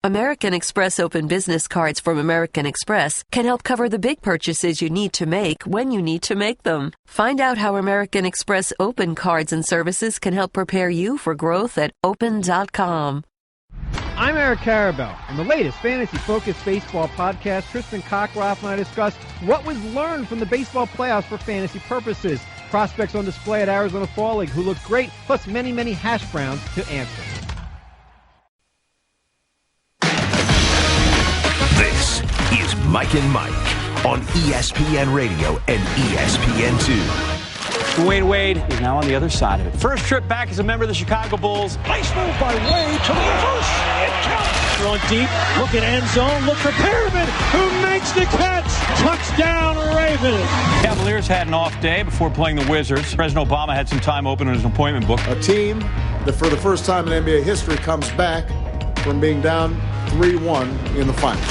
American Express Open Business Cards from American Express can help cover the big purchases you need to make when you need to make them. Find out how American Express Open Cards and Services can help prepare you for growth at open.com. I'm Eric Karabell. In the latest fantasy-focused baseball podcast, Tristan Cockroft and I discuss what was learned from the baseball playoffs for fantasy purposes, prospects on display at Arizona Fall League who look great, plus many, many hash browns to answer. This is Mike and Mike on ESPN Radio and ESPN2. Dwyane Wade is now on the other side of it. First trip back as a member of the Chicago Bulls. Nice move by Wade to the reverse. It counts. Throwing deep, looking end zone, look for Perriman, who makes the catch. Touchdown, Ravens. Cavaliers had an off day before playing the Wizards. President Obama had some time open in his appointment book. A team that for the first time in NBA history comes back from being down 3-1 in the finals.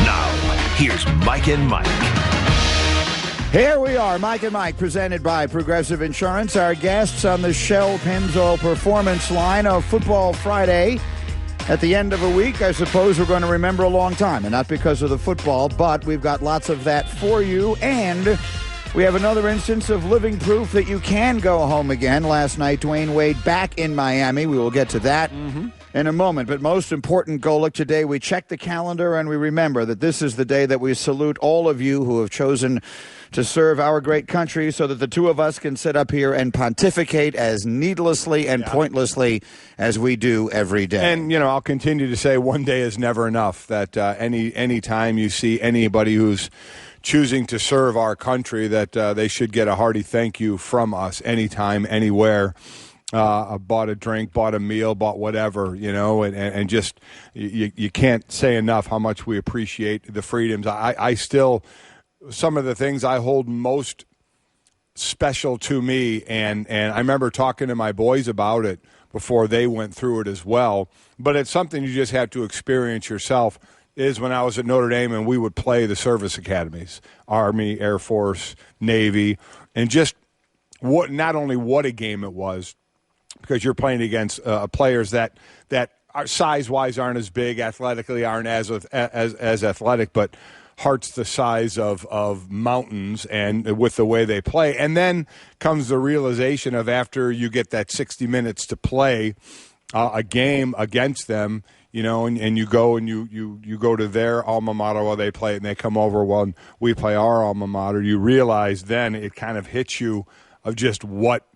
Now, here's Mike and Mike. Here we are, Mike and Mike, presented by Progressive Insurance. Our guests on the Shell Pennzoil Performance line of Football Friday. At the end of a week, I suppose we're going to remember a long time, and not because of the football, but we've got lots of that for you, and we have another instance of living proof that you can go home again. Last night, Dwyane Wade back in Miami. We will get to that in a moment. But most important, Golic, today we check the calendar and we remember that this is the day that we salute all of you who have chosen to serve our great country so that the two of us can sit up here and pontificate as needlessly and pointlessly as we do every day. And, I'll continue to say one day is never enough, that any time you see anybody who's choosing to serve our country, that they should get a hearty thank you from us anytime, anywhere. Bought a drink, bought a meal, bought whatever, and just you can't say enough how much we appreciate the freedoms. I still, some of the things I hold most special to me, and I remember talking to my boys about it before they went through it as well, but it's something you just have to experience yourself, is when I was at Notre Dame and we would play the service academies, Army, Air Force, Navy, and just not only what a game it was, because you're playing against players that are size-wise aren't as big, athletically aren't as athletic, but hearts the size of mountains, and with the way they play. And then comes the realization of, after you get that 60 minutes to play a game against them, and you go and you go to their alma mater while they play it, and they come over while we play our alma mater, you realize then it kind of hits you of just what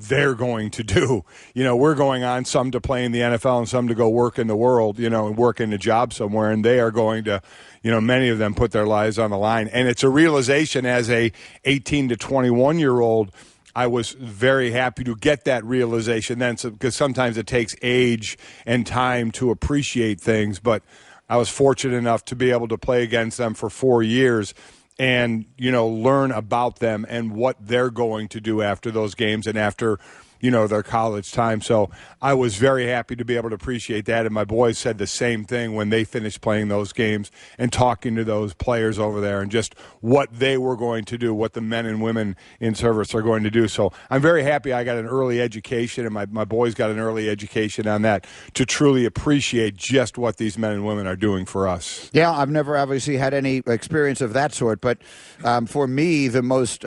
they're going to do. We're going on, some to play in the NFL and some to go work in the world, and work in a job somewhere, and they are going to, many of them put their lives on the line. And it's a realization as a 18 to 21-year-old, I was very happy to get that realization then, because sometimes it takes age and time to appreciate things, but I was fortunate enough to be able to play against them for 4 years and, learn about them and what they're going to do after those games and after, their college time. So I was very happy to be able to appreciate that. And my boys said the same thing when they finished playing those games and talking to those players over there and just what they were going to do, what the men and women in service are going to do. So I'm very happy I got an early education, and my boys got an early education on that, to truly appreciate just what these men and women are doing for us. Yeah, I've never obviously had any experience of that sort, but for me, the most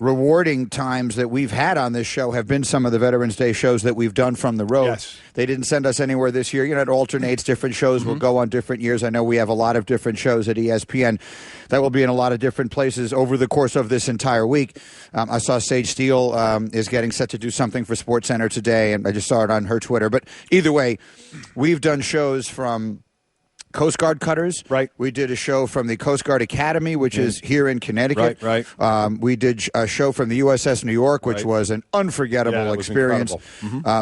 rewarding times that we've had on this show have been some of the Veterans Day shows that we've done from the road. Yes. They didn't send us anywhere this year. It alternates. Different shows will go on different years. I know we have a lot of different shows at ESPN that will be in a lot of different places over the course of this entire week. I saw Sage Steele is getting set to do something for SportsCenter today, and I just saw it on her Twitter. But either way, we've done shows from Coast Guard cutters. Right. We did a show from the Coast Guard Academy, which is here in Connecticut. Right. We did a show from the USS New York, which was an unforgettable experience,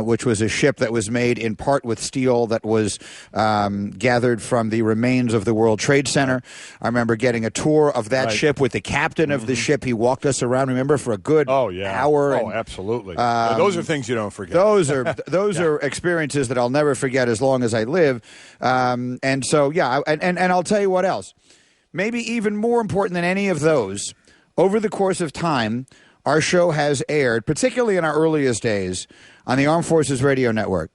which was a ship that was made in part with steel that was gathered from the remains of the World Trade Center. I remember getting a tour of that ship with the captain of the ship. He walked us around, remember, for a good hour. Oh, absolutely. Those are things you don't forget. Those are experiences that I'll never forget as long as I live. And so, and I'll tell you what else. Maybe even more important than any of those, over the course of time, our show has aired, particularly in our earliest days, on the Armed Forces Radio Network.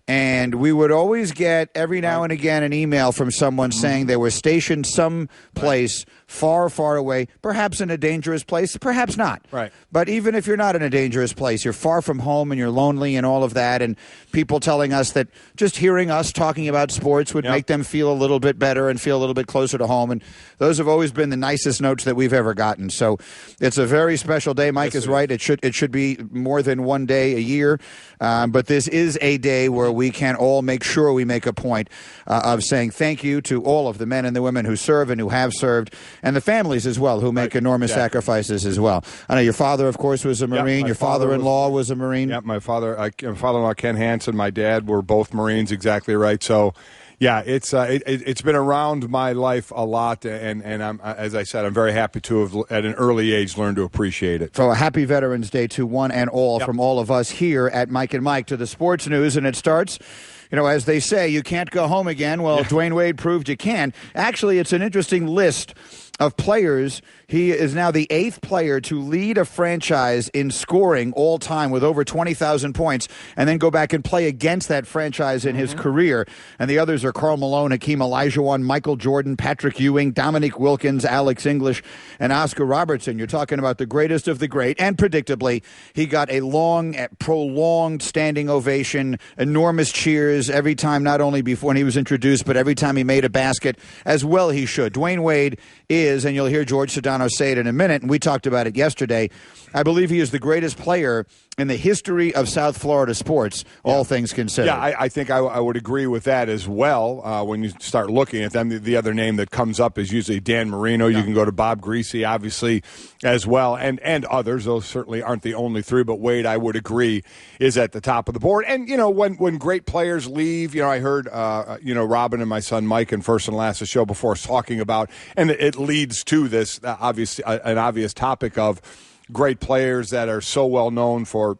And we would always get, every now and again, an email from someone saying they were stationed someplace far, far away, perhaps in a dangerous place, perhaps not. Right. But even if you're not in a dangerous place, you're far from home and you're lonely and all of that, and people telling us that just hearing us talking about sports would make them feel a little bit better and feel a little bit closer to home. And those have always been the nicest notes that we've ever gotten. So it's a very special day. Mike is right. It should be more than one day a year. But this is a day where we can all make sure we make a point of saying thank you to all of the men and the women who serve and who have served, and the families as well who make enormous sacrifices as well. I know your father, of course, was a Marine. Your father-in-law was a Marine. Yeah, my father-in-law Ken Hansen, my dad were both Marines. Exactly right. So. Yeah, it's been around my life a lot, and I'm, as I said, I'm very happy to have at an early age learned to appreciate it. So a happy Veterans Day to one and all from all of us here at Mike and Mike. To the sports news, and it starts, as they say, you can't go home again. Well, Dwyane Wade proved you can. Actually, it's an interesting list of players. He is now the 8th player to lead a franchise in scoring all time with over 20,000 points and then go back and play against that franchise in his career. And the others are Karl Malone, Hakeem Olajuwon, Michael Jordan, Patrick Ewing, Dominique Wilkins, Alex English, and Oscar Robertson. You're talking about the greatest of the great. And predictably, he got a long, prolonged standing ovation, enormous cheers every time, not only before when he was introduced, but every time he made a basket, as well he should. Dwyane Wade is, and you'll hear George Sedano say it in a minute, and we talked about it yesterday, I believe he is the greatest player in the history of South Florida sports, all things considered. Yeah, I think I would agree with that as well. When you start looking at them, the other name that comes up is usually Dan Marino. You can go to Bob Greasy, obviously, as well, and others. Those certainly aren't the only three, but Wade, I would agree, is at the top of the board. And, when great players leave, I heard, Robin and my son Mike in First and Last, the show before, us talking about, and it leads to this, obviously, an obvious topic of great players that are so well known for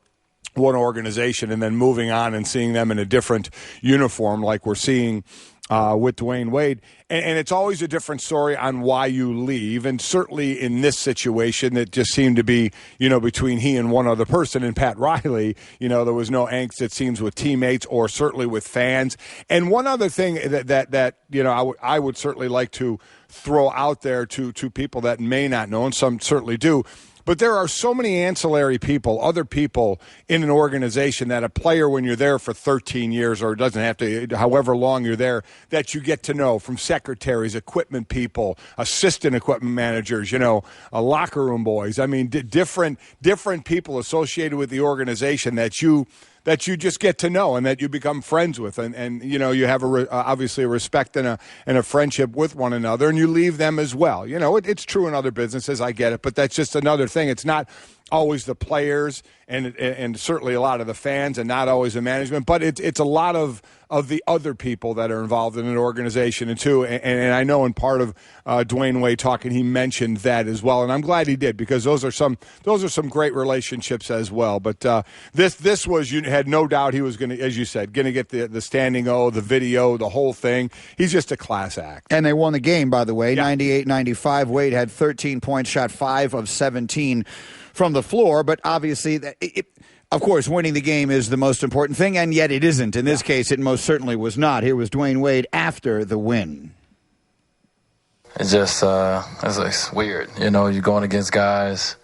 one organization and then moving on and seeing them in a different uniform like we're seeing with Dwyane Wade. And it's always a different story on why you leave. And certainly in this situation, it just seemed to be, between he and one other person, and Pat Riley, there was no angst, it seems, with teammates or certainly with fans. And one other thing that I would certainly like to throw out there to people that may not know, and some certainly do, but there are so many ancillary people, other people in an organization that a player, when you're there for 13 years, or it doesn't have to, however long you're there, that you get to know, from secretaries, equipment people, assistant equipment managers, locker room boys. I mean, different people associated with the organization that you just get to know and that you become friends with. And you have obviously a respect and a friendship with one another, and you leave them as well. It's true in other businesses, I get it, but that's just another thing. It's not always the players and certainly a lot of the fans and not always the management, but it's a lot of the other people that are involved in an organization too. And I know in part of Dwyane Wade talking, he mentioned that as well, and I'm glad he did, because those are some great relationships as well. But this was, you had no doubt he was going to, as you said, going to get the standing O, the video, the whole thing. He's just a class act. And they won the game, by the way, 98-95. Wade had 13 points, shot 5 of 17 from the floor, but obviously, of course, winning the game is the most important thing, and yet it isn't. In this case, it most certainly was not. Here was Dwyane Wade after the win. It's just it's weird. You're going against guys.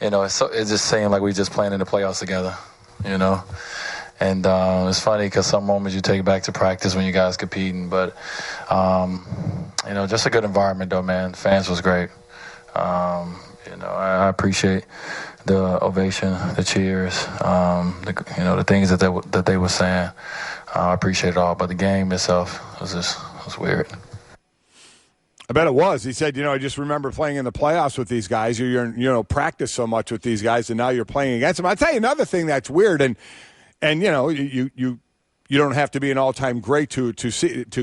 It's just saying like we just playing in the playoffs together. And it's funny because some moments you take back to practice when you guys competing, but just a good environment though, man. Fans was great. I appreciate the ovation, the cheers, the things that they were saying. I appreciate it all, but the game itself was weird. I bet it was. He said, I just remember playing in the playoffs with these guys. You're practice so much with these guys, and now you're playing against them. I'll tell you another thing that's weird, and you don't have to be an all-time great to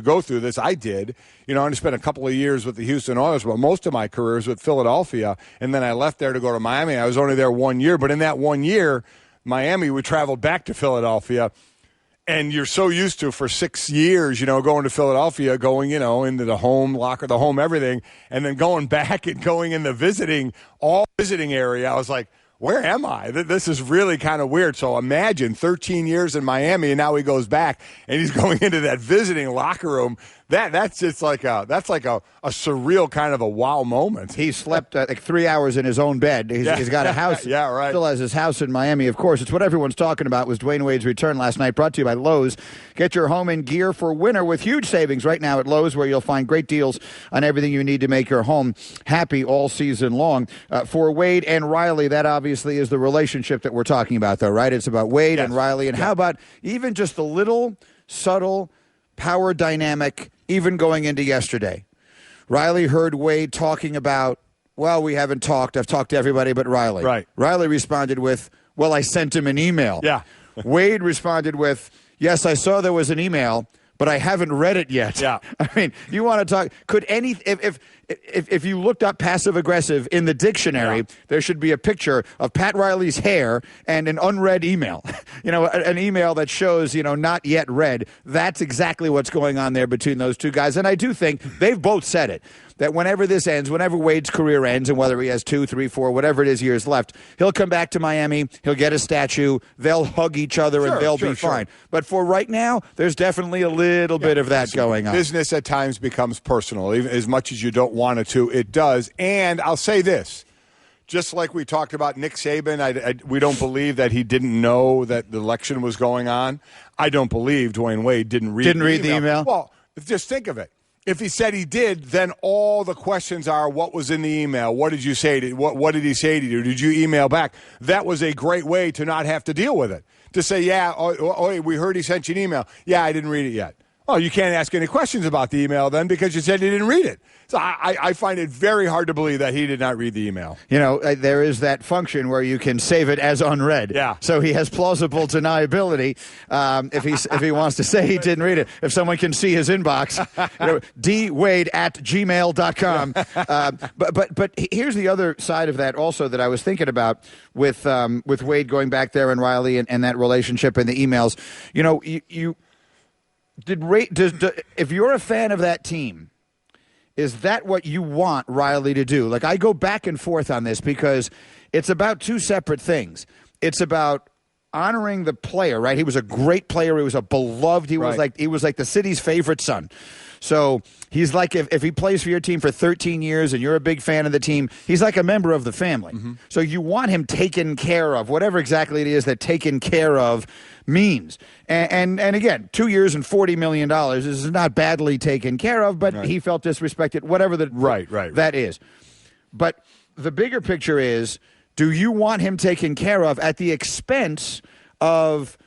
go through this. I did. I spent a couple of years with the Houston Oilers, but most of my career was with Philadelphia, and then I left there to go to Miami. I was only there 1 year, but in that 1 year, Miami, we traveled back to Philadelphia, and you're so used to, for 6 years, going to Philadelphia, going, into the home locker, the home everything, and then going back and going in the visiting area. I was like, where am I? This is really kind of weird. So imagine 13 years in Miami, and now he goes back, and he's going into that visiting locker room. That's just like a surreal kind of a wow moment. He slept like 3 hours in his own bed. He's got a house. Yeah, right. Still has his house in Miami, of course. It's what everyone's talking about was Dwyane Wade's return last night, brought to you by Lowe's. Get your home in gear for winter with huge savings right now at Lowe's, where you'll find great deals on everything you need to make your home happy all season long. For Wade and Riley, that obviously is the relationship that we're talking about, though, right? It's about Wade and Riley. And how about even just the little subtle power dynamic even going into yesterday? Riley heard Wade talking about, well, we haven't talked. I've talked to everybody but Riley. Right. Riley responded with, well, I sent him an email. Yeah. Wade responded with, yes, I saw there was an email, but I haven't read it yet. Yeah. I mean, you want to talk, if you looked up passive-aggressive in the dictionary, there should be a picture of Pat Riley's hair and an unread email. An email that shows, not yet read. That's exactly what's going on there between those two guys. And I do think they've both said it, that whenever this ends, whenever Wade's career ends, and whether he has 2, 3, 4, whatever it is years left, he'll come back to Miami, he'll get a statue, they'll hug each other, and they'll be fine. But for right now, there's definitely a little bit of that going on. Business at times becomes personal. Even as much as you don't want it to, it does. And I'll say this. Just like we talked about Nick Saban, we don't believe that he didn't know that the election was going on. I don't believe Dwyane Wade didn't read the email. Well, just think of it. If he said he did, then all the questions are, what was in the email? What did you say to what did he say to you? Did you email back? That was a great way to not have to deal with it. To say, we heard he sent you an email. Yeah, I didn't read it yet. Oh, you can't ask any questions about the email then because you said you didn't read it. So I find it very hard to believe that he did not read the email. There is that function where you can save it as unread. Yeah. So he has plausible deniability if he wants to say he didn't read it. If someone can see his inbox, dwade@gmail.com. But here's the other side of that also that I was thinking about with Wade going back there and Riley and that relationship and the emails. If you're a fan of that team, is that what you want Riley to do? Like, I go back and forth on this because it's about two separate things. It's about honoring the player, right? He was a great player. He was a beloved. He was like the city's favorite son. So he's like if he plays for your team for 13 years and you're a big fan of the team, he's like a member of the family. Mm-hmm. So you want him taken care of, whatever exactly it is that taken care of means. And again, 2 years and $40 million is not badly taken care of, but he felt disrespected, whatever that is. But the bigger picture is, do you want him taken care of at the expense of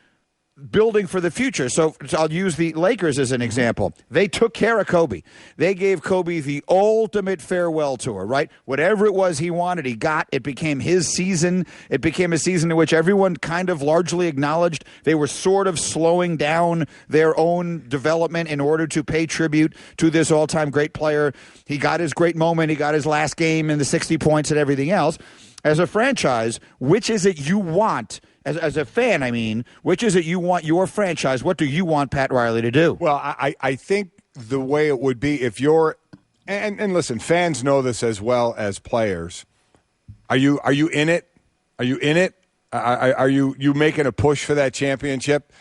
building for the future? So I'll use the Lakers as an example. They took care of Kobe. They gave Kobe the ultimate farewell tour, right? Whatever it was he wanted, he got. It became his season. It became a season in which everyone kind of largely acknowledged they were sort of slowing down their own development in order to pay tribute to this all-time great player. He got his great moment. He got his last game and the 60 points and everything else. As a franchise, which is it you want? As a fan, I mean, which is it you want your franchise? What do you want Pat Riley to do? Well, I think the way it would be if you're and listen, fans know this as well as players. Are you in it? Are you in it? Are you making a push for that championship?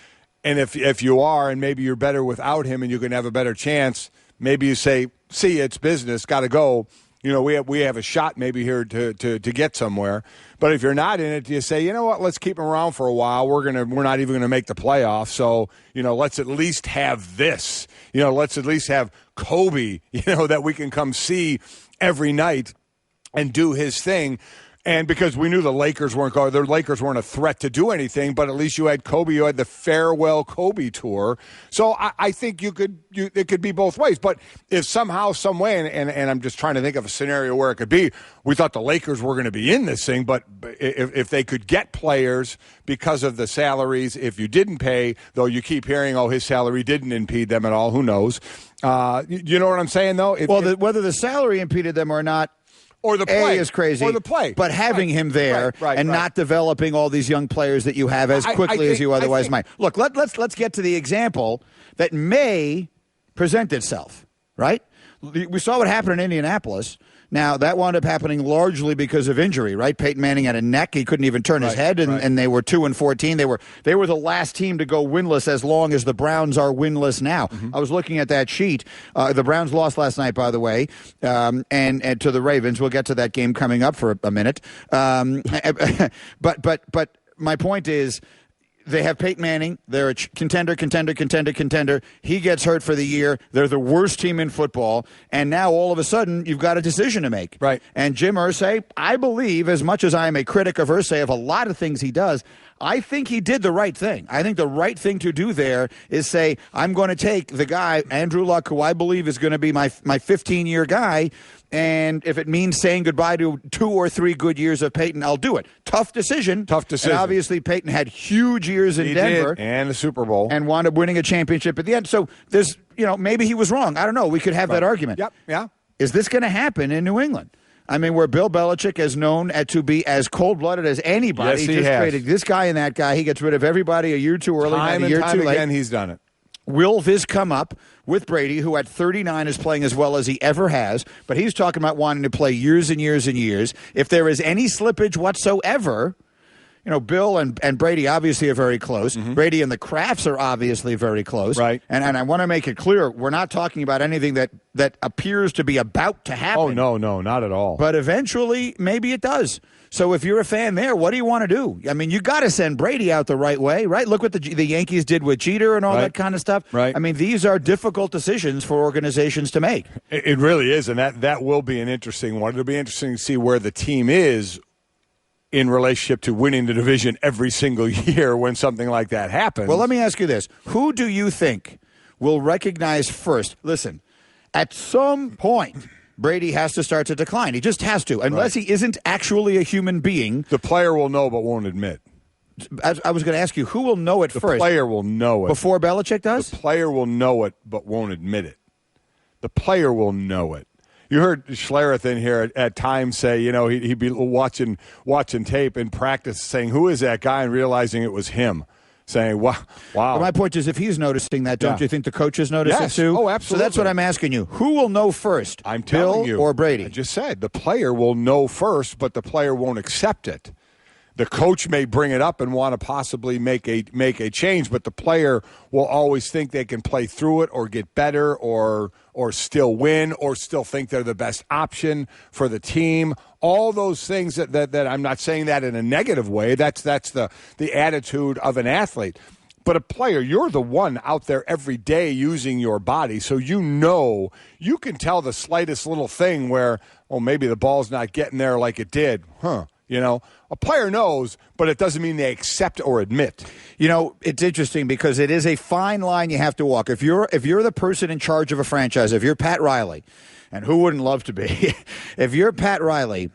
And if you are, and maybe you're better without him, and you can have a better chance, maybe you say, "See, it's business, got to go." We have a shot maybe here to get somewhere. But if you're not in it, you say, you know what, let's keep him around for a while. We're not even gonna make the playoffs. So, let's at least have this. Let's at least have Kobe, that we can come see every night and do his thing. And because we knew the Lakers weren't a threat to do anything, but at least you had Kobe, you had the farewell Kobe tour. So I think it could be both ways. But if somehow, some way, and I'm just trying to think of a scenario where it could be, we thought the Lakers were going to be in this thing, but if they could get players because of the salaries, if you didn't pay, though you keep hearing, his salary didn't impede them at all, who knows? You know what I'm saying, though? Whether the salary impeded them or not, or the play is crazy. Or the play. But having him there and not developing all these young players that you have as quickly as you otherwise might. Look, let's get to the example that may present itself, right? We saw what happened in Indianapolis. Now, that wound up happening largely because of injury, right? Peyton Manning had a neck. He couldn't even turn his head, and they were 2-14. They were the last team to go winless as long as the Browns are winless now. Mm-hmm. I was looking at that sheet. The Browns lost last night, by the way, and to the Ravens. We'll get to that game coming up for a minute. But my point is, they have Peyton Manning. They're a contender. He gets hurt for the year. They're the worst team in football. And now, all of a sudden, you've got a decision to make. Right. And Jim Irsay, I believe, as much as I am a critic of Irsay of a lot of things he does, I think he did the right thing. I think the right thing to do there is say, I'm going to take the guy, Andrew Luck, who I believe is going to be my 15-year guy, and if it means saying goodbye to 2 or 3 good years of Peyton, I'll do it. Tough decision. And obviously, Peyton had huge years in Denver. And the Super Bowl. And wound up winning a championship at the end. So there's, maybe he was wrong. I don't know. We could have that argument. Yep. Yeah. Is this going to happen in New England? I mean, where Bill Belichick is known to be as cold-blooded as anybody. Yes, he has. Traded this guy and that guy. He gets rid of everybody a year too early, time a year and time too late. Again, he's done it. Will this come up with Brady, who at 39 is playing as well as he ever has, but he's talking about wanting to play years and years and years. If there is any slippage whatsoever, Bill and Brady obviously are very close. Mm-hmm. Brady and the Crafts are obviously very close. Right. And I want to make it clear, we're not talking about anything that appears to be about to happen. Oh, no, not at all. But eventually, maybe it does. So if you're a fan there, what do you want to do? I mean, you got to send Brady out the right way, right? Look what the Yankees did with Jeter and all that kind of stuff. Right. I mean, these are difficult decisions for organizations to make. It really is, and that will be an interesting one. It'll be interesting to see where the team is in relationship to winning the division every single year when something like that happens. Well, let me ask you this. Who do you think will recognize first? Listen, at some point, Brady has to start to decline. He just has to, unless he isn't actually a human being. The player will know but won't admit. I was going to ask you, who will know it first? The player will know it. Before Belichick does? The player will know it but won't admit it. The player will know it. You heard Schlereth in here at times say, he'd be watching tape in practice saying, who is that guy, and realizing it was him. Saying, wow. But my point is, if he's noticing that, don't you think the coaches notice it too? Oh, absolutely. So that's what I'm asking you. Who will know first? I'm telling Bill you. or Brady? I just said the player will know first, but the player won't accept it. The coach may bring it up and want to possibly make a change, but the player will always think they can play through it or get better or still win or still think they're the best option for the team. All those things that I'm not saying that in a negative way. That's the attitude of an athlete. But a player, you're the one out there every day using your body, so you can tell the slightest little thing where, maybe the ball's not getting there like it did. A player knows, but it doesn't mean they accept or admit. It's interesting because it is a fine line you have to walk. If you're the person in charge of a franchise, if you're Pat Riley, and who wouldn't love to be, if you're Pat Riley,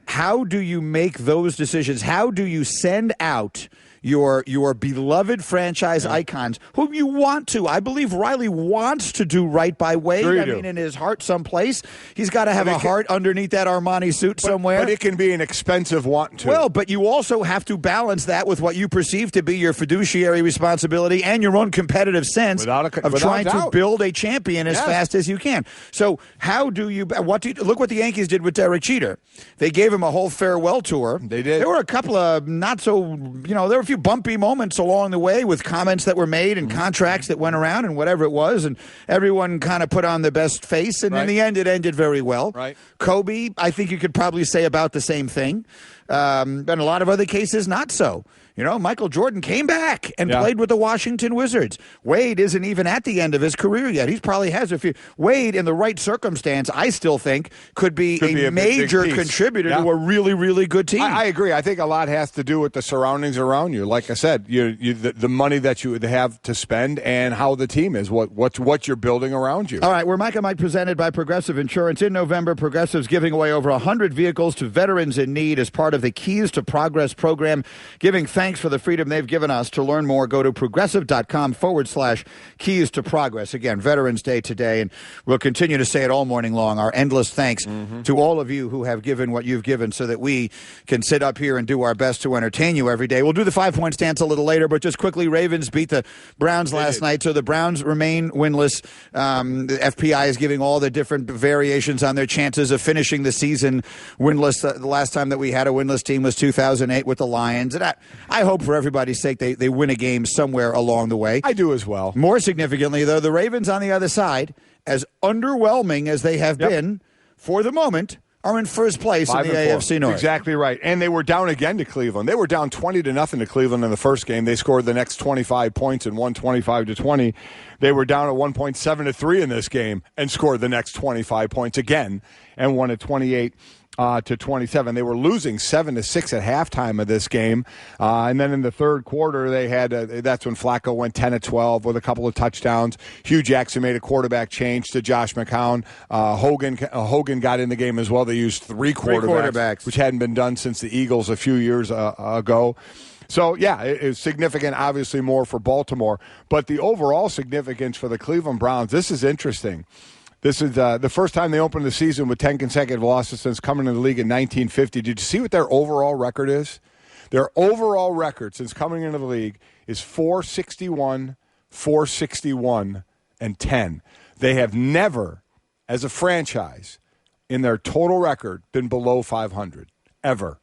how do you make those decisions? How do you send out your beloved franchise icons, whom you want to? I believe Riley wants to do right by Wade. Sure I mean, in his heart someplace. He's got to have a heart underneath that Armani suit somewhere. But it can be an expensive want to. Well, but you also have to balance that with what you perceive to be your fiduciary responsibility and your own competitive sense of trying to build a champion as fast as you can. So how do you look what the Yankees did with Derek Jeter. They gave him a whole farewell tour. They did. There were a couple of not so, there were a few bumpy moments along the way with comments that were made and contracts that went around and whatever it was, and everyone kind of put on their best face, and in the end it ended very well. Right. Kobe, I think you could probably say about the same thing. And a lot of other cases, not so. Michael Jordan came back and played with the Washington Wizards. Wade isn't even at the end of his career yet. He probably has a few. Wade, in the right circumstance, I still think could be a major contributor to a really, really good team. I agree. I think a lot has to do with the surroundings around you. Like I said, the money that you would have to spend and how the team is, what you're building around you. All right, we're Mike and Mike presented by Progressive Insurance. In November, Progressive's giving away over 100 vehicles to veterans in need as part of of the Keys to Progress program, giving thanks for the freedom they've given us. To learn more, go to progressive.com/Keys to Progress. Again, Veterans Day today, and we'll continue to say it all morning long. Our endless thanks to all of you who have given what you've given so that we can sit up here and do our best to entertain you every day. We'll do the 5-point stance a little later, but just quickly, Ravens beat the Browns last night, so the Browns remain winless. The FPI is giving all the different variations on their chances of finishing the season winless. The last time that we had a winless team was 2008 with the Lions. And I hope for everybody's sake they win a game somewhere along the way. I do as well. More significantly, though, the Ravens on the other side, as underwhelming as they have been for the moment, are in first place in the AFC North. Exactly right. And they were down again to Cleveland. They were down 20-0 to Cleveland in the first game. They scored the next 25 points and won 25-20. They were down at 1.7-3 in this game and scored the next 25 points again and won at 28-27. They were losing 7-6 at halftime of this game. And then in the third quarter, they had that's when Flacco went 10-12 with a couple of touchdowns. Hugh Jackson made a quarterback change to Josh McCown. Hogan got in the game as well. They used three quarterbacks, which hadn't been done since the Eagles a few years ago. So, yeah, it's significant, obviously more for Baltimore. But the overall significance for the Cleveland Browns, this is interesting. This is the first time they opened the season with 10 consecutive losses since coming into the league in 1950. Did you see what their overall record is? Their overall record since coming into the league is 461, 461, and 10. They have never, as a franchise, in their total record, been below 500, ever.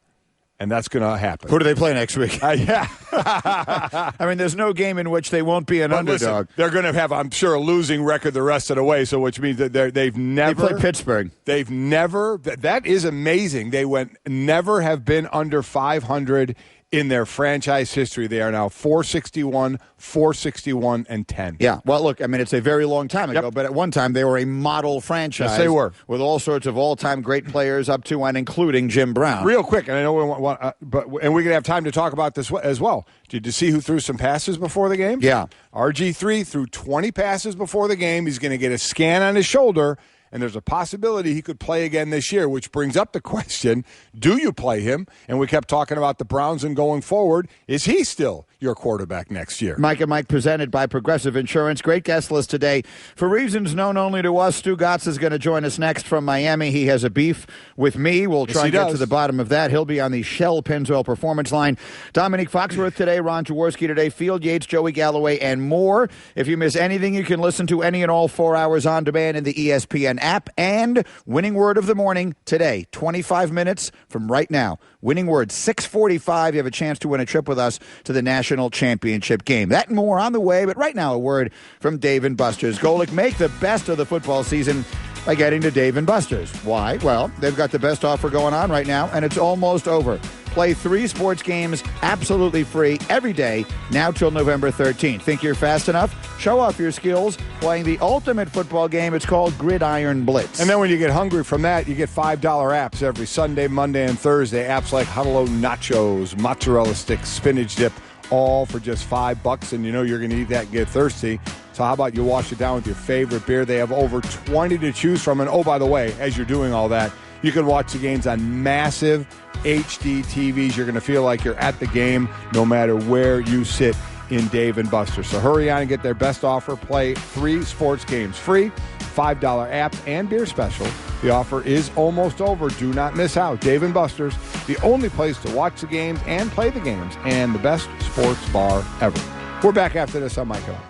And that's going to happen. Who do they play next week? Yeah. I mean, there's no game in which they won't be an underdog. Listen, they're going to have, I'm sure, a losing record the rest of the way, so which means that they've never. They play Pittsburgh. They've never. That is amazing. They never have been under 500 in their franchise history. They are now 461, 461, and 10. Yeah. Well, look, I mean, it's a very long time ago, but at one time they were a model franchise. Yes, they were. With all sorts of all-time great players up to and including Jim Brown. Real quick, and I know we want, and we're going to have time to talk about this as well. Did you see who threw some passes before the game? Yeah. RG3 threw 20 passes before the game. He's going to get a scan on his shoulder. And there's a possibility he could play again this year, which brings up the question, do you play him? And we kept talking about the Browns and going forward. Is he still your quarterback next year? Mike and Mike presented by Progressive Insurance. Great guest list today. For reasons known only to us, Stugotz is going to join us next from Miami. He has a beef with me. We'll try and get to the bottom of that. He'll be on the Shell Pennzoil Performance Line. Dominique Foxworth today, Ron Jaworski today, Field Yates, Joey Galloway, and more. If you miss anything, you can listen to any and all 4 hours on demand in the ESPN app. And winning word of the morning today, 25 minutes from right now. Winning word, 6:45. You have a chance to win a trip with us to the National Championship game. That and more on the way, but right now a word from Dave & Buster's. Golic, make the best of the football season by getting to Dave & Buster's. Why? Well, they've got the best offer going on right now, and it's almost over. Play 3 sports games absolutely free every day, now till November 13th. Think you're fast enough? Show off your skills playing the ultimate football game. It's called Gridiron Blitz. And then when you get hungry from that, you get $5 apps every Sunday, Monday, and Thursday. Apps like Huddle Nachos, mozzarella sticks, spinach dip, all for just $5, and you know you're going to eat that and get thirsty. So how about you wash it down with your favorite beer? They have over 20 to choose from. And oh, by the way, as you're doing all that, you can watch the games on massive HD TVs. You're going to feel like you're at the game no matter where you sit in Dave & Buster's. So hurry on and get their best offer. Play 3 sports games free, $5 apps, and beer special. The offer is almost over. Do not miss out. Dave & Buster's, the only place to watch the games and play the games, and the best sports bar ever. We're back after this on Mike and Mike.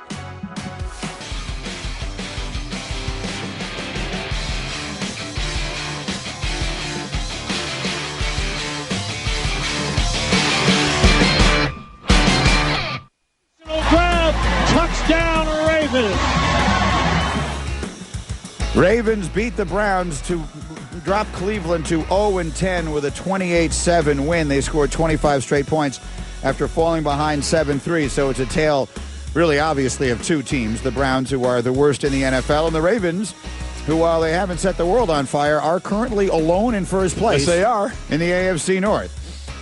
Touchdown, Ravens! Ravens beat the Browns to drop Cleveland to 0-10 with a 28-7 win. They scored 25 straight points after falling behind 7-3. So it's a tale, really obviously, of 2 teams. The Browns, who are the worst in the NFL, and the Ravens, who, while they haven't set the world on fire, are currently alone in first place. Yes, they are. In the AFC North.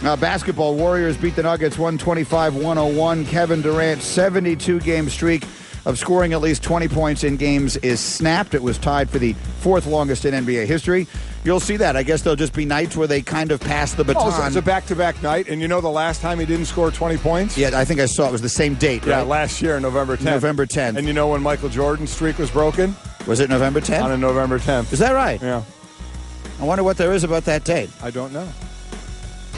Basketball, Warriors beat the Nuggets 125-101. Kevin Durant's 72-game streak of scoring at least 20 points in games is snapped. It was tied for the fourth longest in NBA history. You'll see that. I guess there'll just be nights where they kind of pass the baton. Oh, it's a back-to-back night, and you know the last time he didn't score 20 points? Yeah, I think I saw it was the same date, right? Yeah, last year, November 10th. November 10th. And you know when Michael Jordan's streak was broken? Was it November 10th? On a November 10th. Is that right? Yeah. I wonder what there is about that date. I don't know.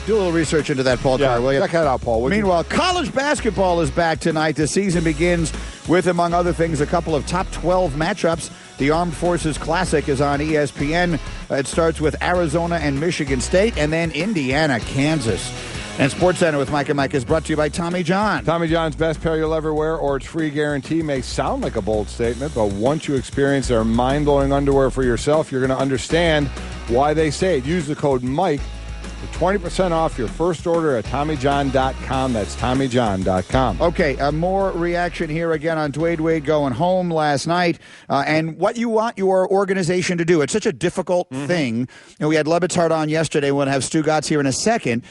Do a little research into that, Paul Carr, will you? Check that out, Paul. Meanwhile, college basketball is back tonight. The season begins with, among other things, a couple of top 12 matchups. The Armed Forces Classic is on ESPN. It starts with Arizona and Michigan State, and then Indiana, Kansas. And SportsCenter with Mike and Mike is brought to you by Tommy John. Tommy John's best pair you'll ever wear, or its free guarantee, may sound like a bold statement, but once you experience their mind-blowing underwear for yourself, you're going to understand why they say it. Use the code MIKE for 20% off your first order at TommyJohn.com. That's TommyJohn.com. Okay, more reaction here again on Dwyane Wade going home last night, and what you want your organization to do. It's such a difficult thing. And we had Lebitard on yesterday. We'll have Stugotz here in a second.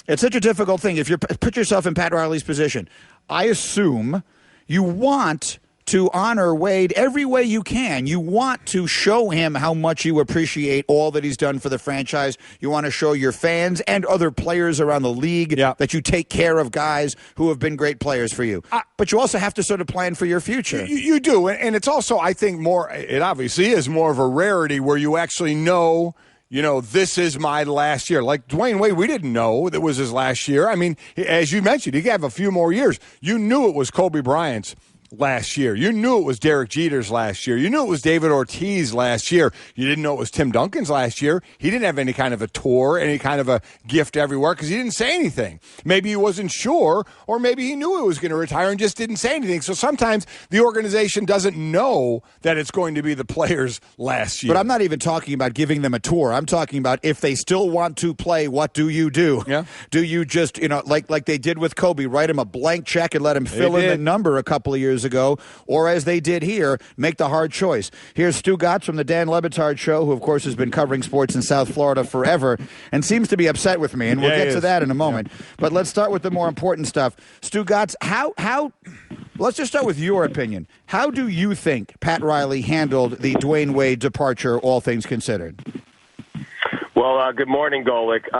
It's such a difficult thing. If you put yourself in Pat Riley's position, I assume you want to honor Wade every way you can. You want to show him how much you appreciate all that he's done for the franchise. You want to show your fans and other players around the league that you take care of guys who have been great players for you. But you also have to sort of plan for your future. You do, and it's also, I think, it obviously is more of a rarity where you actually know, this is my last year. Like Dwyane Wade, we didn't know that was his last year. I mean, as you mentioned, he could have a few more years. You knew it was Kobe Bryant's last year. You knew it was Derek Jeter's last year. You knew it was David Ortiz last year. You didn't know it was Tim Duncan's last year. He didn't have any kind of a tour, any kind of a gift everywhere because he didn't say anything. Maybe he wasn't sure, or maybe he knew he was going to retire and just didn't say anything. So sometimes the organization doesn't know that it's going to be the player's last year. But I'm not even talking about giving them a tour. I'm talking about if they still want to play, what do you do? Yeah. Do you just, like they did with Kobe, write him a blank check and let him fill in the number a couple of years ago, or as they did here, make the hard choice? Here's Stugotz from the Dan Lebitard Show, who, of course, has been covering sports in South Florida forever and seems to be upset with me, and we'll get to that in a moment. Yeah. But let's start with the more important stuff. Stugotz, let's just start with your opinion. How do you think Pat Riley handled the Dwyane Wade departure, all things considered? Well, good morning, Golic.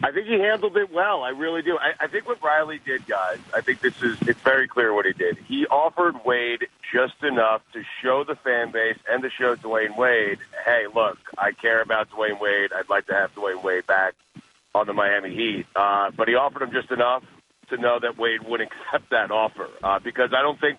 I think he handled it well. I really do. I think what Riley did, guys, I think it's very clear what he did. He offered Wade just enough to show the fan base and to show Dwyane Wade, hey, look, I care about Dwyane Wade. I'd like to have Dwyane Wade back on the Miami Heat. But he offered him just enough to know that Wade would accept that offer because I don't think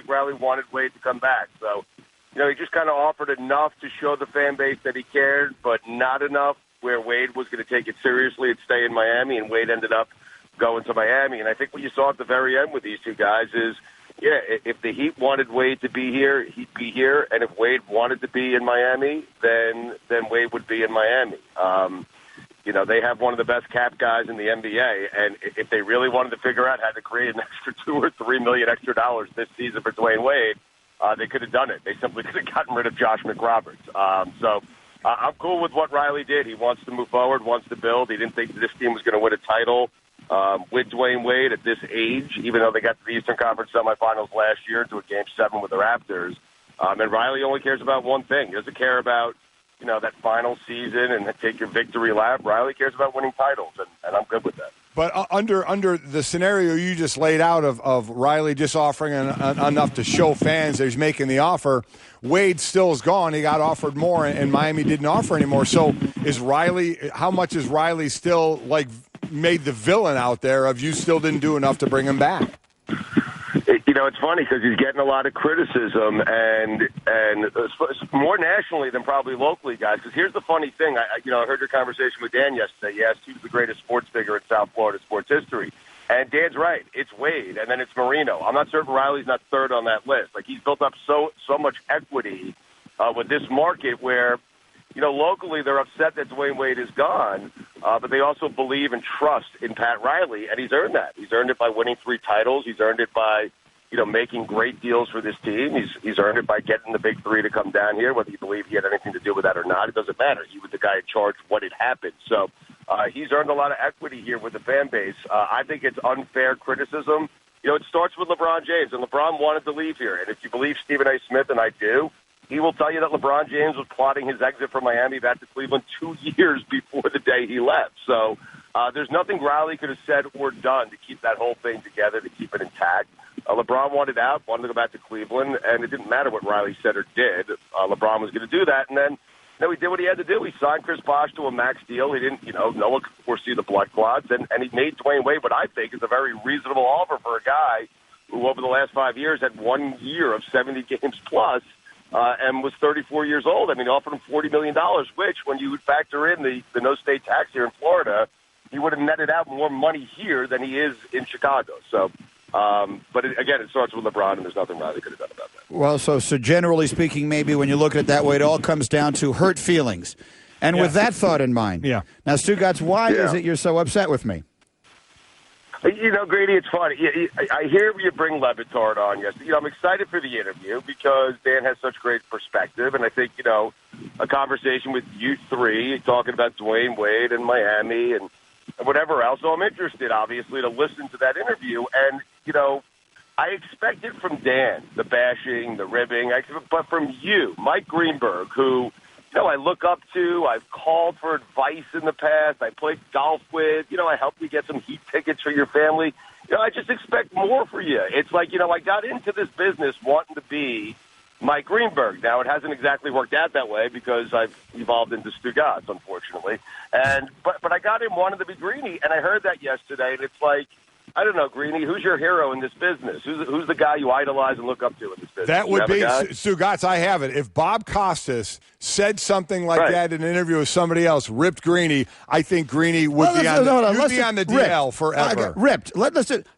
Riley wanted Wade to come back. So, he just kind of offered enough to show the fan base that he cared, but not enough where Wade was going to take it seriously and stay in Miami, and Wade ended up going to Miami. And I think what you saw at the very end with these two guys is, if the Heat wanted Wade to be here, he'd be here. And if Wade wanted to be in Miami, then Wade would be in Miami. They have one of the best cap guys in the NBA, and if they really wanted to figure out how to create an extra $2 or $3 million extra dollars this season for Dwyane Wade, they could have done it. They simply could have gotten rid of Josh McRoberts. I'm cool with what Riley did. He wants to move forward, wants to build. He didn't think this team was going to win a title with Dwyane Wade at this age, even though they got to the Eastern Conference semifinals last year into a Game 7 with the Raptors. And Riley only cares about one thing. He doesn't care about, that final season and take your victory lap. Riley cares about winning titles, and I'm good with that. But under the scenario you just laid out of Riley just offering enough to show fans that he's making the offer, Wade still is gone. He got offered more, and Miami didn't offer anymore. So how much is Riley still made the villain out there of you still didn't do enough to bring him back? It's funny because he's getting a lot of criticism, and more nationally than probably locally, guys. Because here's the funny thing. I heard your conversation with Dan yesterday. You asked who's the greatest sports figure in South Florida sports history. And Dan's right. It's Wade, and then it's Marino. I'm not certain Riley's not third on that list. He's built up so much equity with this market where, locally they're upset that Dwyane Wade is gone, but they also believe and trust in Pat Riley, and he's earned that. He's earned it by winning 3 titles. He's earned it by, making great deals for this team. He's earned it by getting the big 3 to come down here, whether you believe he had anything to do with that or not. It doesn't matter. He was the guy in charge when it happened. So he's earned a lot of equity here with the fan base. I think it's unfair criticism it starts with LeBron James, and LeBron wanted to leave here. And if you believe Stephen A. Smith, and I do, he will tell you that LeBron James was plotting his exit from Miami back to Cleveland 2 years before the day he left. So there's nothing Riley could have said or done to keep that whole thing together, to keep it intact. LeBron wanted out, wanted to go back to Cleveland, and it didn't matter what Riley said or did. LeBron was going to do that, and then he did what he had to do. He signed Chris Bosh to a max deal. He didn't, no one could foresee the blood clots, and he made Dwyane Wade what I think is a very reasonable offer for a guy who over the last 5 years had 1 year of 70 games plus and was 34 years old. I mean, he offered him $40 million, which, when you would factor in the no-state tax here in Florida, he would have netted out more money here than he is in Chicago. So, but again, it starts with LeBron, and there's nothing Riley could have done about that. Well, so generally speaking, maybe when you look at it that way, it all comes down to hurt feelings. And with that thought in mind, now, Stugotz, why is it you're so upset with me? Grady, it's funny. I hear you bring Levitard on yesterday. I'm excited for the interview because Dan has such great perspective, and I think, a conversation with you three talking about Dwyane Wade and Miami and whatever else. So I'm interested, obviously, to listen to that interview. And, I expected from Dan the bashing, the ribbing, but from you, Mike Greenberg, who, I look up to, I've called for advice in the past, I played golf with, I helped you get some Heat tickets for your family. I just expect more for you. It's like, I got into this business wanting to be Mike Greenberg. Now, it hasn't exactly worked out that way because I've evolved into Stugotz, unfortunately. But I got him wanting to be Greeny, and I heard that yesterday, and it's like, I don't know, Greeny, who's your hero in this business? Who's the guy you idolize and look up to in this business? That would be Stugotz. I have it. If Bob Costas said something like that in an interview with somebody else, ripped Greeny, I think Greeny would be on the DL forever. Ripped.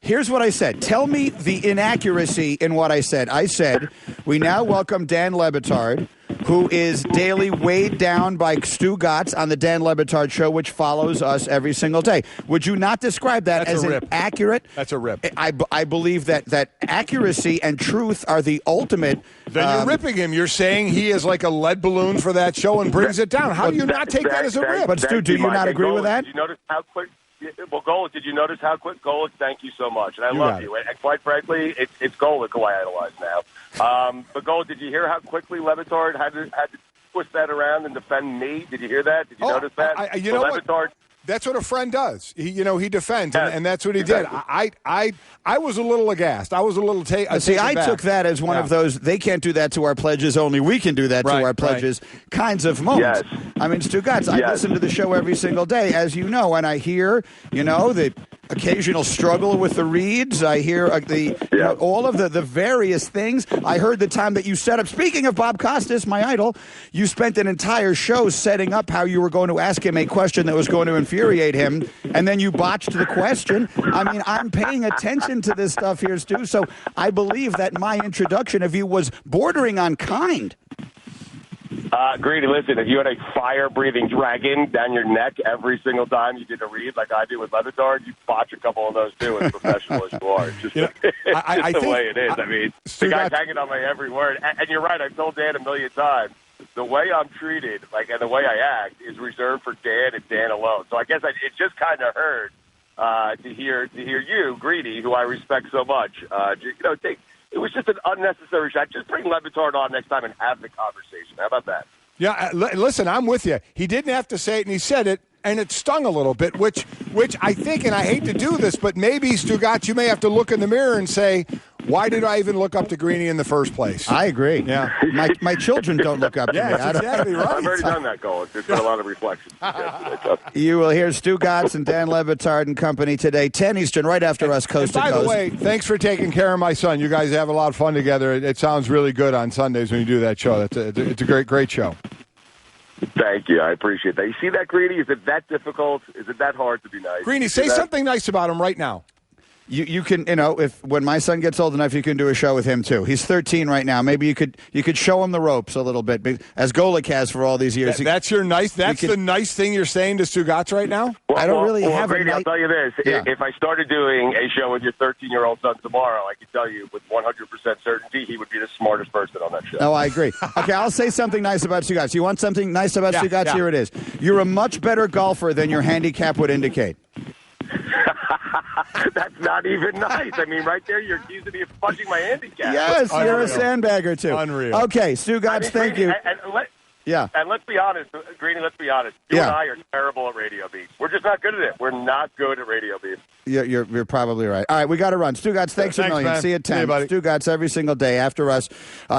Here's what I said. Tell me the inaccuracy in what I said. I said, we now welcome Dan Le Batard, who is daily weighed down by Stugotz on the Dan Le Batard Show, which follows us every single day. Would you not describe that as an accurate? That's a rip. I believe that accuracy and truth are the ultimate. Then you're ripping him. You're saying he is like a lead balloon for that show and brings it down. How do you not take that as a rip? But Stu, do you not agree with that? Did you notice how quick? Well, Golic, did you notice how quick? Golic, thank you so much, and I love you. And quite frankly, it's Golic who I idolize now. But Golic, did you hear how quickly Le Batard had to twist that around and defend me? Did you hear that? Did you notice that? Le Batard, that's what a friend does. He defends, and that's what he did. I was a little aghast. I was a little See, I took that as one of those, they can't do that to our pledges, only we can do that to our pledges kinds of moments. Yes. I mean, Stugotz, I listen to the show every single day, as you know, and I hear, the occasional struggle with the reads. I hear all of the various things. I heard the time that you set up, speaking of Bob Costas, my idol, you spent an entire show setting up how you were going to ask him a question that was going to infuriate him, and then you botched the question. I mean, I'm paying attention to this stuff here, Stu, so I believe that my introduction of you was bordering on kind. Greedy, listen, if you had a fire-breathing dragon down your neck every single time you did a read like I do with Le Batard, you'd botch a couple of those too, as professional as you are. It's just, I the think, way it is. I mean, the guy's hanging on my every word. And you're right, I've told Dan a million times, the way I'm treated, and the way I act, is reserved for Dan and Dan alone. So I guess it just kind of hurt to hear you, Greedy, who I respect so much, it was just an unnecessary shot. Just bring Le Batard on next time and have the conversation. How about that? Yeah, listen, I'm with you. He didn't have to say it, and he said it, and it stung a little bit, which I think, and I hate to do this, but maybe, Stugotz, you may have to look in the mirror and say, why did I even look up to Greeny in the first place? I agree. Yeah. My children don't look up to me. That's exactly right. I've already done that, Golic. There's been a lot of reflection. You will hear Stugotz and Dan Le Batard and company today, 10 Eastern, right after us, coast to coast. By the way, thanks for taking care of my son. You guys have a lot of fun together. It sounds really good on Sundays when you do that show. It's a great show. Thank you. I appreciate that. You see that, Greeny? Is it that difficult? Is it that hard to be nice? Greeny, say something nice about him right now. You can, when my son gets old enough, you can do a show with him too. He's 13 right now. Maybe you could show him the ropes a little bit, as Golic has for all these years. That's the nice thing you're saying to Stugotz right now? Well, I don't really have Brady, I'll tell you this. Yeah. If I started doing a show with your 13-year-old son tomorrow, I can tell you with 100% certainty he would be the smartest person on that show. No, I agree. Okay, I'll say something nice about Stugotz. You want something nice about Stugotz? Yeah. Here it is. You're a much better golfer than your handicap would indicate. That's not even nice. I mean, right there, you're accusing me of fudging my handicap. Yes, you're a sandbagger, too. Unreal. Okay, Stugotz, thank you. And let's be honest, Greeny, let's be honest. You and I are terrible at radio beats. We're just not good at it. We're not good at radio beats. You're probably right. All right, we got to run. Stugotz, thanks a million. Man. See you at 10. See you, buddy. Stugotz every single day after us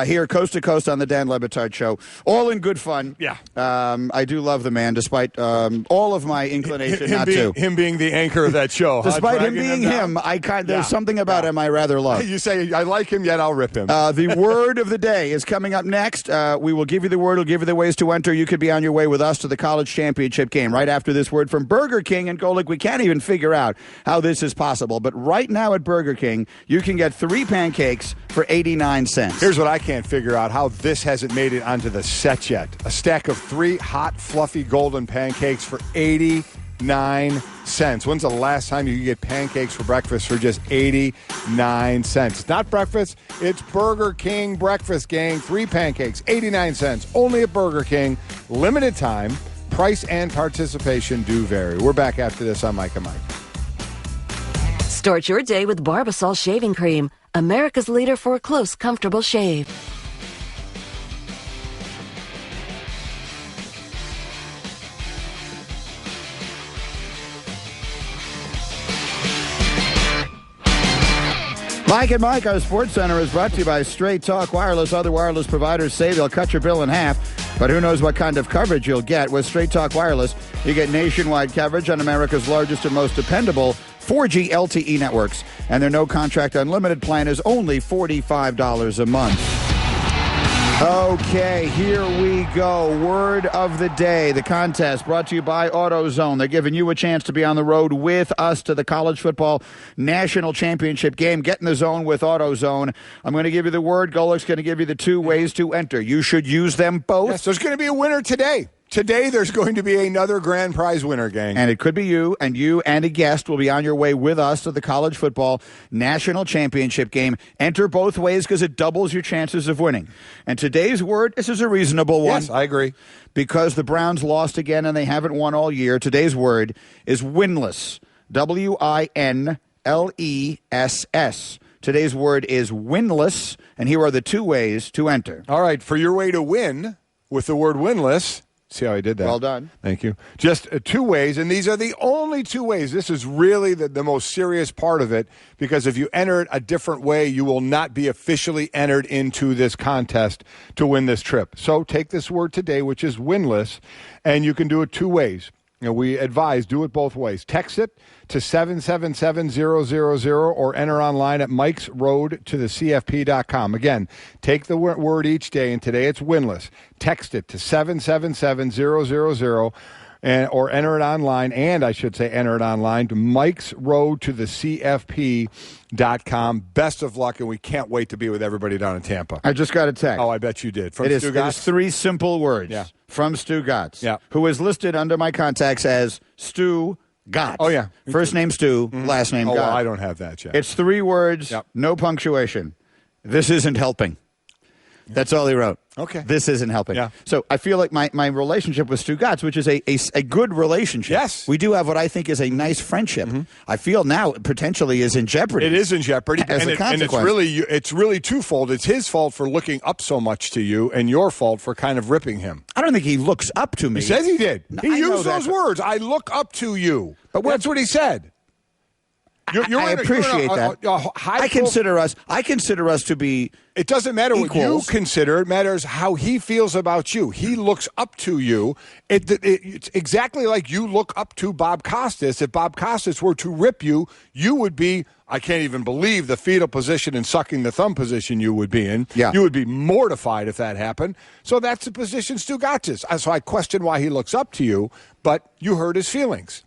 here coast to coast on the Dan Le Batard Show. All in good fun. Yeah. I do love the man, despite all of my inclination not to. Him being the anchor of that show. Despite him being him, there's something about him I rather love. You say, I like him, yet I'll rip him. The word of the day is coming up next. We will give you the word. We'll give you the ways to enter. You could be on your way with us to the college championship game. Right after this word from Burger King and Golic, we can't even figure out how this is possible. But right now at Burger King, you can get 3 pancakes for 89 cents. Here's what I can't figure out, how this hasn't made it onto the set yet. A stack of 3 hot, fluffy, golden pancakes for 89 cents. When's the last time you could get pancakes for breakfast for just 89 cents? It's not breakfast, it's Burger King breakfast, gang. 3 pancakes, 89 cents, only at Burger King. Limited time. Price and participation do vary. We're back after this on Mike and Mike. Start your day with Barbasol Shaving Cream, America's leader for a close, comfortable shave. Mike and Mike, our Sports Center is brought to you by Straight Talk Wireless. Other wireless providers say they'll cut your bill in half, but who knows what kind of coverage you'll get. With Straight Talk Wireless, you get nationwide coverage on America's largest and most dependable 4G LTE networks, and their no-contract unlimited plan is only $45 a month. Okay, here we go. Word of the day, the contest brought to you by AutoZone. They're giving you a chance to be on the road with us to the college football national championship game. Get in the zone with AutoZone. I'm going to give you the word. Golic's going to give you the 2 ways to enter. You should use them both. Yes, there's going to be a winner today. Today, there's going to be another grand prize winner, gang. And it could be you and a guest will be on your way with us to the college football national championship game. Enter both ways because it doubles your chances of winning. And today's word, this is a reasonable one. Yes, I agree. Because the Browns lost again and they haven't won all year, today's word is winless. WINLESS. Today's word is winless, and here are the 2 ways to enter. All right, for your way to win with the word winless. See how I did that? Well done. Thank you. Just 2 ways, and these are the only 2 ways. This is really the most serious part of it, because if you enter it a different way, you will not be officially entered into this contest to win this trip. So take this word today, which is winless, and you can do it 2 ways. We advise do it both ways. Text it to 777-000 or enter online at mikesroadtothecfp.com. Again, take the word each day, and today it's winless. Text it to 777-000 or enter it online, and I should say enter it online to mikesroadtothecfp.com. Best of luck, and we can't wait to be with everybody down in Tampa. I just got a text. Oh, I bet you did. From it is Stugotz? 3 simple words from Stugotz, who is listed under my contacts as Stugotz. Oh, yeah. First name Stu, last name Gott. Well, I don't have that yet. It's 3 words, no punctuation. This isn't helping. That's all he wrote. Okay. This isn't helping. Yeah. So I feel like my relationship with Stugotz, which is a good relationship. Yes. We do have what I think is a nice friendship. I feel now potentially is in jeopardy. It is in jeopardy. As a consequence. And it's really twofold. It's his fault for looking up so much to you, and your fault for kind of ripping him. I don't think he looks up to me. He says he did. No, he used those words. I look up to you. But that's what he said. I appreciate that. I consider us to be. It doesn't matter equals. What you consider. It matters how he feels about you. He looks up to you. It's exactly like you look up to Bob Costas. If Bob Costas were to rip you, you would be. I can't even believe the fetal position and sucking the thumb position you would be in. Yeah. You would be mortified if that happened. So that's the position Stugotz is. So I question why he looks up to you, but you hurt his feelings.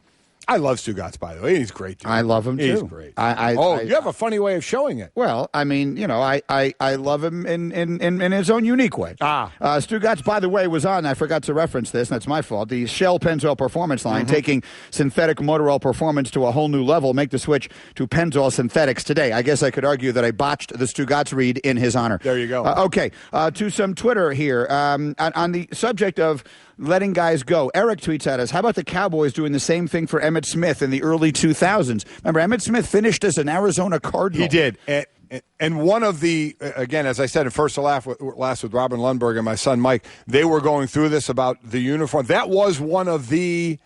I love Stugotz, by the way. He's great, dude. I love him, too. He's great. You have a funny way of showing it. Well, I mean, I love him in his own unique way. Stugotz, by the way, was on, I forgot to reference this, and that's my fault, the Shell Pennzoil Performance line, taking synthetic motor oil performance to a whole new level. Make the switch to Pennzoil Synthetics today. I guess I could argue that I botched the Stugotz read in his honor. There you go. Okay, to some Twitter here. On the subject of letting guys go. Eric tweets at us, how about the Cowboys doing the same thing for Emmitt Smith in the early 2000s? Remember, Emmitt Smith finished as an Arizona Cardinal. He did. And one of the, again, as I said in First to Last with Robin Lundberg and my son Mike, they were going through this about the uniform. That was one of the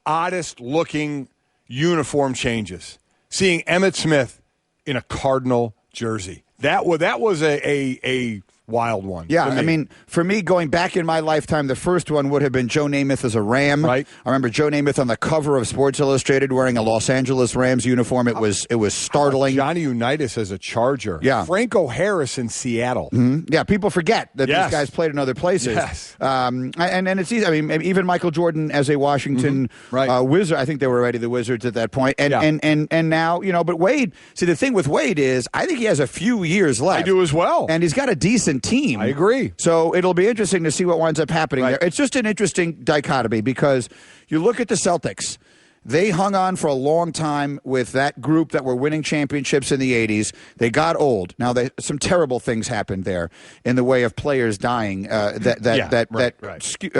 oddest-looking uniform changes. Seeing Emmitt Smith in a Cardinal jersey. That was a wild one. Yeah, I mean, for me, going back in my lifetime, the first one would have been Joe Namath as a Ram. Right. I remember Joe Namath on the cover of Sports Illustrated wearing a Los Angeles Rams uniform. It was startling. Johnny Unitas as a Charger. Yeah. Franco Harris in Seattle. Mm-hmm. Yeah, people forget that these guys played in other places. Yes. And it's easy. I mean, even Michael Jordan as a Washington Wizard. I think they were already the Wizards at that point. And now, but Wade, see, the thing with Wade is I think he has a few years left. I do as well. And he's got a decent team. I agree. So it'll be interesting to see what winds up happening there. It's just an interesting dichotomy because you look at the Celtics. They hung on for a long time with that group that were winning championships in the 80s. They got old. Now, some terrible things happened there in the way of players dying that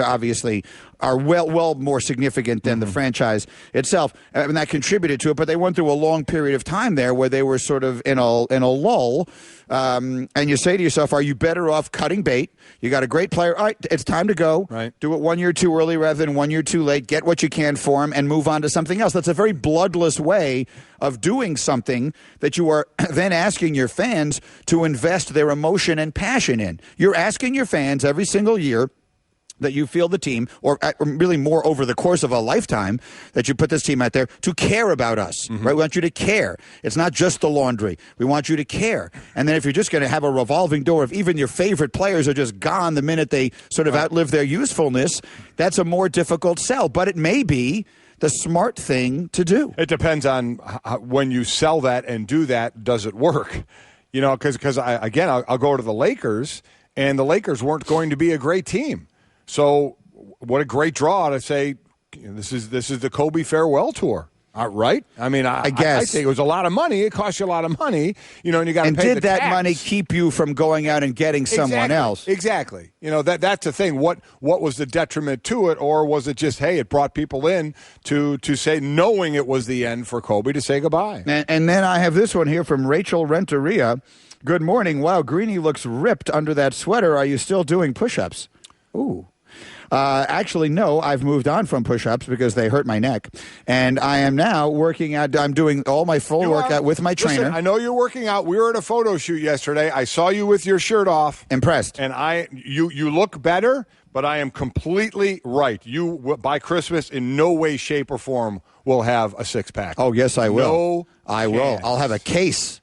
obviously are well more significant than the franchise itself. I mean, that contributed to it, but they went through a long period of time there where they were sort of in a lull. And you say to yourself, are you better off cutting bait? You got a great player. All right, it's time to go. Right. Do it 1 year too early rather than 1 year too late. Get what you can for him and move on to something else. That's a very bloodless way of doing something that you are then asking your fans to invest their emotion and passion in. You're asking your fans every single year that you feel the team, or really more over the course of a lifetime, that you put this team out there to care about us, right? We want you to care. It's not just the laundry. We want you to care. And then if you're just going to have a revolving door of even your favorite players are just gone the minute they sort of outlive their usefulness, that's a more difficult sell. But it may be the smart thing to do. It depends on when you sell that and do that, does it work? Because I'll go to the Lakers, and the Lakers weren't going to be a great team. So what a great draw to say this is the Kobe farewell tour. Right? I mean, I guess I think it was a lot of money. It cost you a lot of money, and you got to pay the tax. And did that money keep you from going out and getting someone else? Exactly. That's the thing. What was the detriment to it, or was it just, hey, it brought people in to say, knowing it was the end for Kobe, to say goodbye? And then I have this one here from Rachel Renteria. Good morning. Wow, Greeny looks ripped under that sweater. Are you still doing push-ups? Ooh. Actually, no, I've moved on from push-ups because they hurt my neck. And I am now working out. I'm doing all my full workout with my trainer. Listen, I know you're working out. We were at a photo shoot yesterday. I saw you with your shirt off. Impressed. And you look better, but I am completely right. You, by Christmas, in no way, shape, or form, will have a six-pack. Oh, yes, I will. No I will. I'll have a case.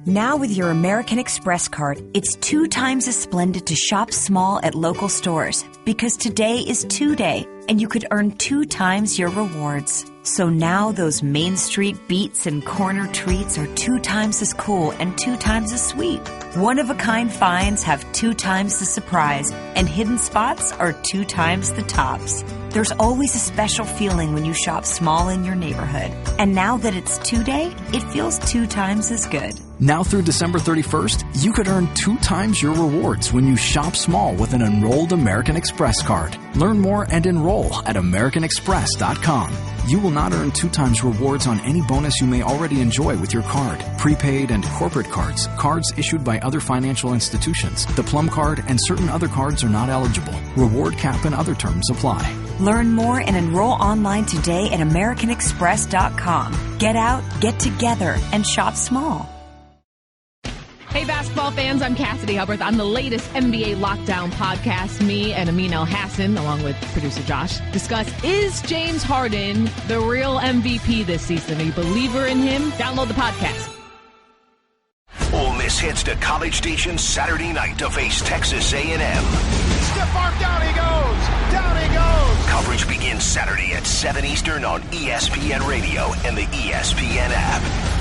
Now with your American Express card, it's 2 times as splendid to shop small at local stores because today is 2-day and you could earn 2 times your rewards. So now those Main Street beats and corner treats are 2 times as cool and 2 times as sweet. One-of-a-kind finds have 2 times the surprise and hidden spots are 2 times the tops. There's always a special feeling when you shop small in your neighborhood. And now that it's 2-day, it feels 2 times as good. Now through December 31st, you could earn 2 times your rewards when you shop small with an enrolled American Express card. Learn more and enroll at AmericanExpress.com. You will not earn 2 times rewards on any bonus you may already enjoy with your card. Prepaid and corporate cards, cards issued by other financial institutions, the Plum Card, and certain other cards are not eligible. Reward cap and other terms apply. Learn more and enroll online today at AmericanExpress.com. Get out, get together, and shop small. Hey, basketball fans, I'm Cassidy Hubbard. On the latest NBA Lockdown podcast, me and Amin El-Hassan, along with producer Josh, discuss, is James Harden the real MVP this season? Are you a believer in him? Download the podcast. Ole Miss heads to College Station Saturday night to face Texas A&M. Stiff arm, down he goes! Down he goes! Coverage begins Saturday at 7 Eastern on ESPN Radio and the ESPN app.